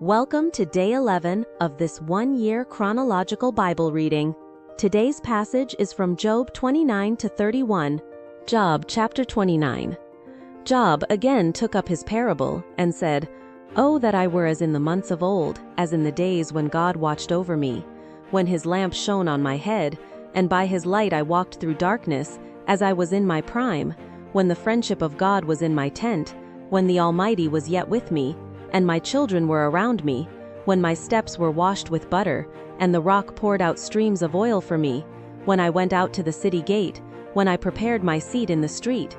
Welcome to day 11 of this one-year chronological Bible reading. Today's passage is from Job 29 to 31. Job chapter 29. Job again took up his parable and said, "Oh, that I were as in the months of old, as in the days when God watched over me, when his lamp shone on my head, and by his light I walked through darkness, as I was in my prime, when the friendship of God was in my tent, when the Almighty was yet with me, and my children were around me, when my steps were washed with butter, and the rock poured out streams of oil for me, when I went out to the city gate, when I prepared my seat in the street.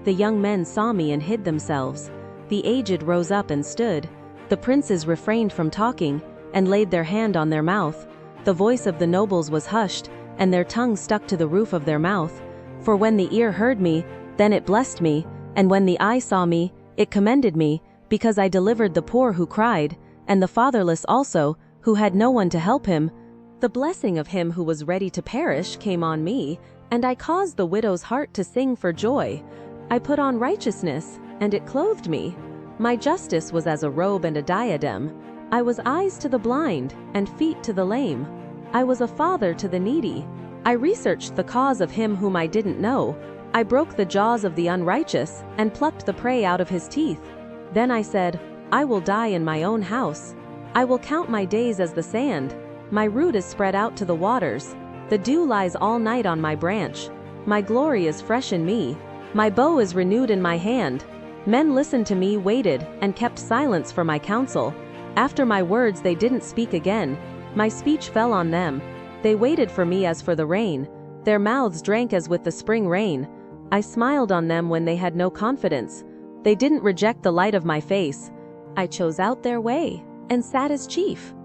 The young men saw me and hid themselves. The aged rose up and stood. The princes refrained from talking, and laid their hand on their mouth. The voice of the nobles was hushed, and their tongue stuck to the roof of their mouth. For when the ear heard me, then it blessed me, and when the eye saw me, it commended me, because I delivered the poor who cried, and the fatherless also, who had no one to help him. The blessing of him who was ready to perish came on me, and I caused the widow's heart to sing for joy. I put on righteousness, and it clothed me. My justice was as a robe and a diadem. I was eyes to the blind, and feet to the lame. I was a father to the needy. I researched the cause of him whom I didn't know. I broke the jaws of the unrighteous, and plucked the prey out of his teeth. Then I said, I will die in my own house. I will count my days as the sand. My root is spread out to the waters. The dew lies all night on my branch. My glory is fresh in me. My bow is renewed in my hand. Men listened to me, waited, and kept silence for my counsel. After my words they didn't speak again. My speech fell on them. They waited for me as for the rain. Their mouths drank as with the spring rain. I smiled on them when they had no confidence. They didn't reject the light of my face. I chose out their way, and sat as chief.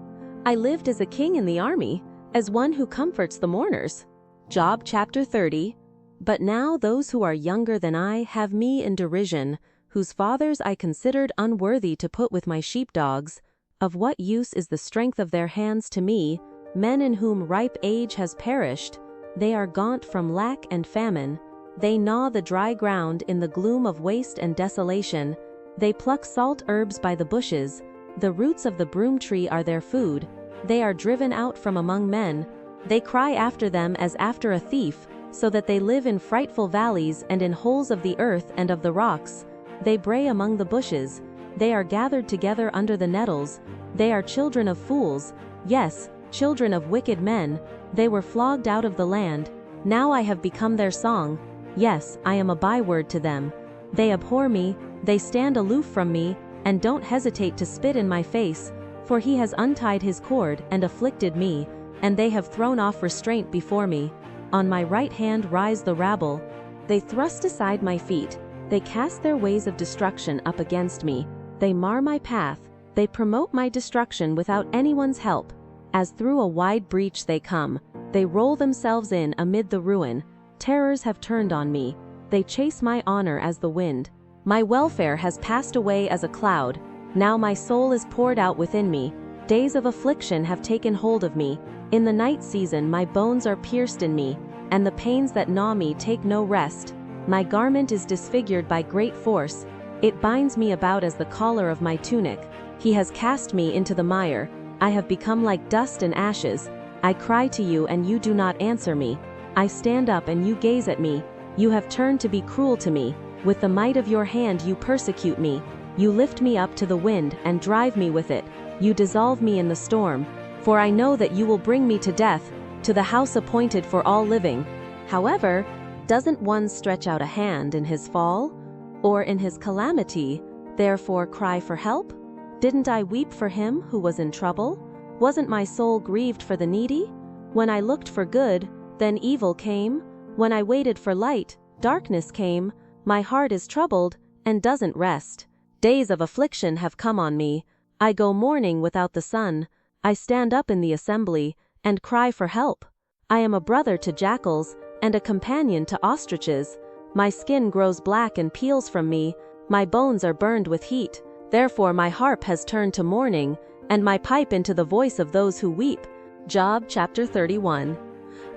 I lived as a king in the army, as one who comforts the mourners. Job chapter 30. But now those who are younger than I have me in derision, whose fathers I considered unworthy to put with my sheepdogs. Of what use is the strength of their hands to me, men in whom ripe age has perished? They are gaunt from lack and famine. They gnaw the dry ground in the gloom of waste and desolation. They pluck salt herbs by the bushes. The roots of the broom tree are their food. They are driven out from among men. They cry after them as after a thief, so that they live in frightful valleys and in holes of the earth and of the rocks. They bray among the bushes. They are gathered together under the nettles. They are children of fools, yes, children of wicked men. They were flogged out of the land. Now I have become their song. Yes, I am a byword to them. They abhor me, they stand aloof from me, and don't hesitate to spit in my face, for he has untied his cord and afflicted me, and they have thrown off restraint before me. On my right hand rise the rabble. They thrust aside my feet. They cast their ways of destruction up against me. They mar my path. They promote my destruction without anyone's help. As through a wide breach they come. They roll themselves in amid the ruin. Terrors have turned on me. They chase my honor as the wind. My welfare has passed away as a cloud. Now my soul is poured out within me. Days of affliction have taken hold of me. In the night season my bones are pierced in me, and the pains that gnaw me take no rest. My garment is disfigured by great force. It binds me about as the collar of my tunic. He has cast me into the mire. I have become like dust and ashes. I cry to you and you do not answer me. I stand up and you gaze at me. You have turned to be cruel to me. With the might of your hand you persecute me. You lift me up to the wind and drive me with it. You dissolve me in the storm. For I know that you will bring me to death, to the house appointed for all living. However, doesn't one stretch out a hand in his fall? Or in his calamity, therefore cry for help? Didn't I weep for him who was in trouble? Wasn't my soul grieved for the needy? When I looked for good, then evil came. When I waited for light, darkness came. My heart is troubled, and doesn't rest. Days of affliction have come on me. I go mourning without the sun. I stand up in the assembly, and cry for help. I am a brother to jackals, and a companion to ostriches. My skin grows black and peels from me. My bones are burned with heat. Therefore my harp has turned to mourning, and my pipe into the voice of those who weep. Job chapter 31.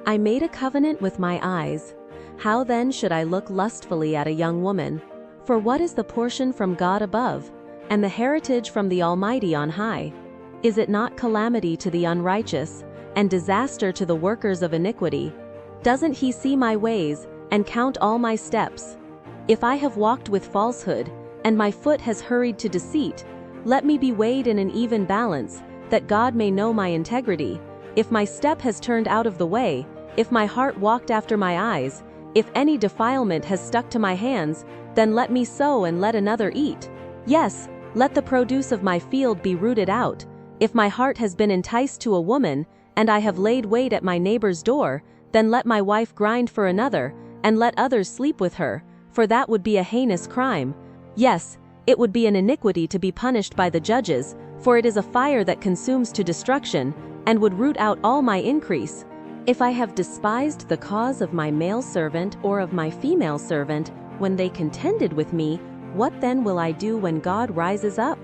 I made a covenant with my eyes. How then should I look lustfully at a young woman? For what is the portion from God above, and the heritage from the Almighty on high? Is it not calamity to the unrighteous, and disaster to the workers of iniquity? Doesn't he see my ways, and count all my steps? If I have walked with falsehood, and my foot has hurried to deceit, let me be weighed in an even balance, that God may know my integrity. If my step has turned out of the way, if my heart walked after my eyes, if any defilement has stuck to my hands, then let me sow and let another eat. Yes, let the produce of my field be rooted out. If my heart has been enticed to a woman, and I have laid wait at my neighbor's door, then let my wife grind for another, and let others sleep with her, for that would be a heinous crime. Yes, it would be an iniquity to be punished by the judges, for it is a fire that consumes to destruction, and would root out all my increase. If I have despised the cause of my male servant or of my female servant, when they contended with me, what then will I do when God rises up?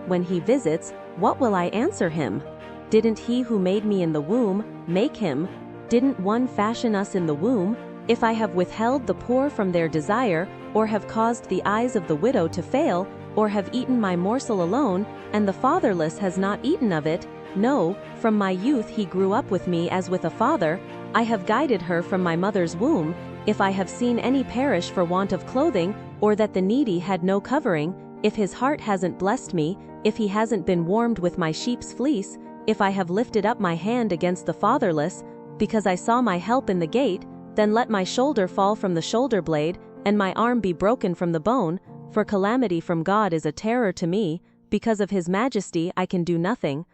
When he visits, what will I answer him? Didn't he who made me in the womb make him? Didn't one fashion us in the womb? If I have withheld the poor from their desire, or have caused the eyes of the widow to fail, or have eaten my morsel alone, and the fatherless has not eaten of it, no, from my youth he grew up with me as with a father, I have guided her from my mother's womb. If I have seen any perish for want of clothing, or that the needy had no covering, if his heart hasn't blessed me, if he hasn't been warmed with my sheep's fleece, if I have lifted up my hand against the fatherless, because I saw my help in the gate, then let my shoulder fall from the shoulder blade, and my arm be broken from the bone, for calamity from God is a terror to me, because of his majesty I can do nothing.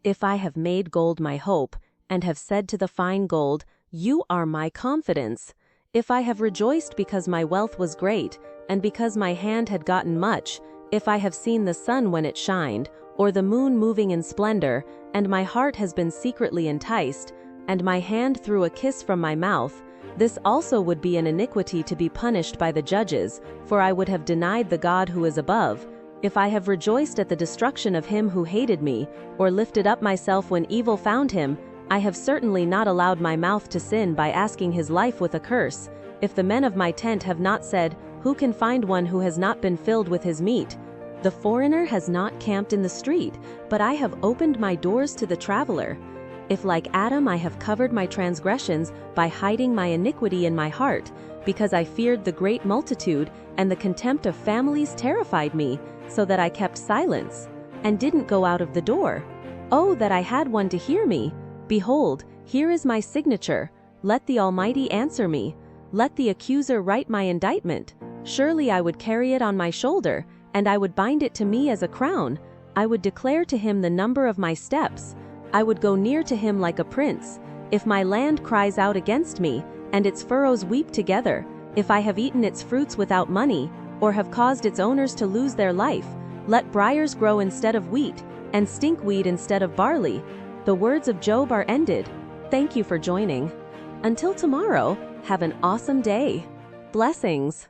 If I have made gold my hope, and have said to the fine gold, You are my confidence. If I have rejoiced because my wealth was great, and because my hand had gotten much, if I have seen the sun when it shined, or the moon moving in splendor, and my heart has been secretly enticed, and my hand threw a kiss from my mouth, this also would be an iniquity to be punished by the judges, for I would have denied the God who is above. If I have rejoiced at the destruction of him who hated me, or lifted up myself when evil found him, I have certainly not allowed my mouth to sin by asking his life with a curse. If the men of my tent have not said, Who can find one who has not been filled with his meat? The foreigner has not camped in the street, but I have opened my doors to the traveler. If like Adam I have covered my transgressions by hiding my iniquity in my heart, because I feared the great multitude, and the contempt of families terrified me, so that I kept silence, and didn't go out of the door. Oh, that I had one to hear me! Behold, here is my signature. Let the Almighty answer me. Let the accuser write my indictment. Surely I would carry it on my shoulder, and I would bind it to me as a crown. I would declare to him the number of my steps. I would go near to him like a prince. If my land cries out against me, and its furrows weep together, if I have eaten its fruits without money, or have caused its owners to lose their life, let briars grow instead of wheat, and stinkweed instead of barley. The words of Job are ended. Thank you for joining. Until tomorrow, have an awesome day. Blessings.